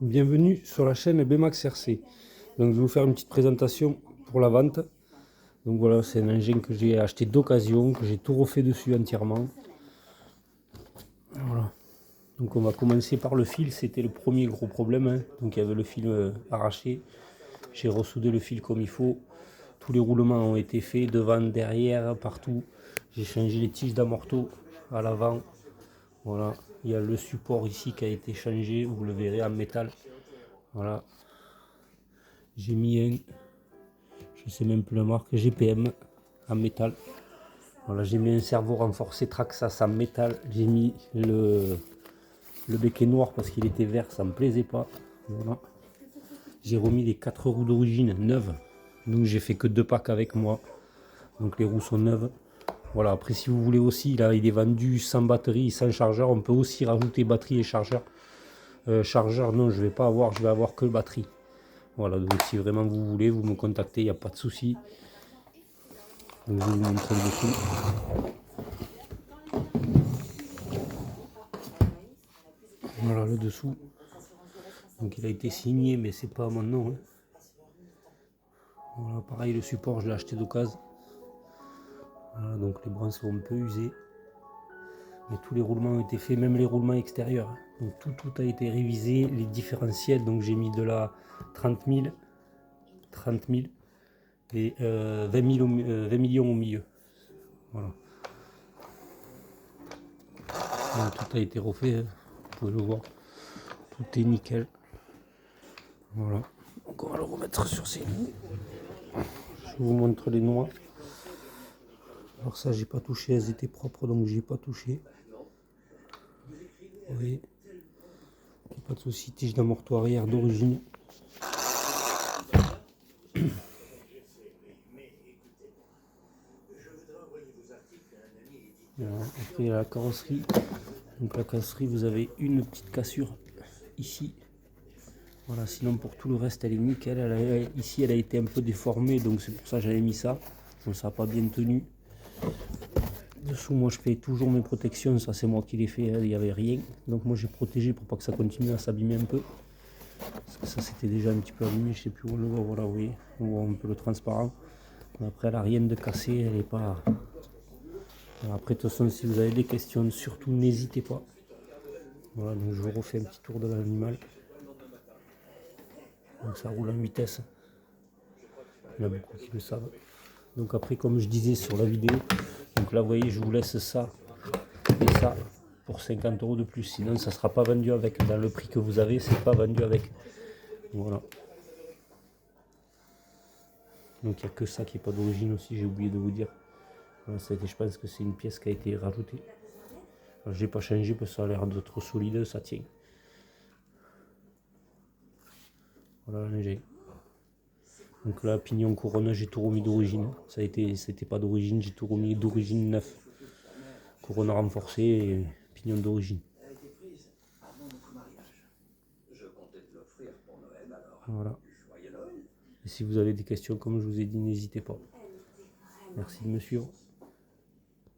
Bienvenue sur la chaîne BMAX RC. Donc je vais vous faire une petite présentation pour la vente. Donc voilà, c'est un engin que j'ai acheté d'occasion, que j'ai tout refait dessus entièrement. Voilà. Donc on va commencer par le fil, c'était le premier gros problème, hein. Donc il y avait le fil arraché. J'ai ressoudé le fil comme il faut. Tous les roulements ont été faits, devant, derrière, partout. J'ai changé les tiges d'amorto à l'avant. Voilà, il y a le support ici qui a été changé, vous le verrez en métal. Voilà. J'ai mis un, je sais même plus la marque, GPM en métal. Voilà, j'ai mis un servo renforcé Traxxas en métal. J'ai mis le becquet noir parce qu'il était vert, ça me plaisait pas. Voilà. J'ai remis les 4 roues d'origine neuves. Donc j'ai fait que 2 packs avec moi. Donc les roues sont neuves. Voilà, après si vous voulez aussi, là il est vendu sans batterie, sans chargeur. On peut aussi rajouter batterie et chargeur. Chargeur, non, je vais pas avoir, je vais avoir que batterie. Voilà, donc si vraiment vous voulez, vous me contactez, il n'y a pas de souci. Donc je vais vous montrer le dessous. Voilà le dessous. Donc il a été signé, mais c'est pas à mon nom, hein. Voilà, pareil, le support, je l'ai acheté d'occasion. Voilà, donc les branches sont un peu usées. Mais tous les roulements ont été faits, même les roulements extérieurs. Donc tout a été révisé, les différentiels. Donc j'ai mis de la 30 000 et 20 000 20 millions au milieu. Voilà. Donc tout a été refait, hein. Vous pouvez le voir. Tout est nickel. Voilà. Donc on va le remettre sur ses roues. Je vous montre les noix. Alors ça j'ai pas touché, elles étaient propres donc j'ai pas touché. Vous voyez, pas de souci, tige d'amorto arrière d'origine. Voilà. Après la carrosserie. Donc la carrosserie, vous avez une petite cassure ici. Voilà, sinon pour tout le reste elle est nickel. Ici elle a été un peu déformée, donc c'est pour ça que j'avais mis ça. Donc ça n'a pas bien tenu. Dessous, moi je fais toujours mes protections, ça c'est moi qui les fais, il n'y avait rien. Donc moi j'ai protégé pour pas que ça continue à s'abîmer un peu. Parce que ça c'était déjà un petit peu abîmé, je sais plus où on le voit, voilà, vous voyez, on voit un peu le transparent. Mais après elle n'a rien de cassé, elle est pas... Alors, après de toute façon si vous avez des questions, surtout n'hésitez pas. Voilà, donc je vous refais un petit tour de l'animal. Donc ça roule en vitesse. Il y en a beaucoup qui le savent. Donc après, comme je disais sur la vidéo, donc là vous voyez, je vous laisse ça et ça pour 50 € de plus. Sinon ça ne sera pas vendu avec. Dans le prix que vous avez, c'est pas vendu avec. Voilà. Donc il n'y a que ça qui n'est pas d'origine aussi, j'ai oublié de vous dire. Voilà, je pense que c'est une pièce qui a été rajoutée. Je n'ai pas changé parce que ça a l'air d'être solide, ça tient. Voilà l'engin. Donc là, pignon couronne, j'ai tout remis d'origine. C'était pas d'origine, j'ai tout remis d'origine neuf. Couronne renforcée et pignon d'origine. Voilà. Et si vous avez des questions, comme je vous ai dit, n'hésitez pas. Merci de me suivre.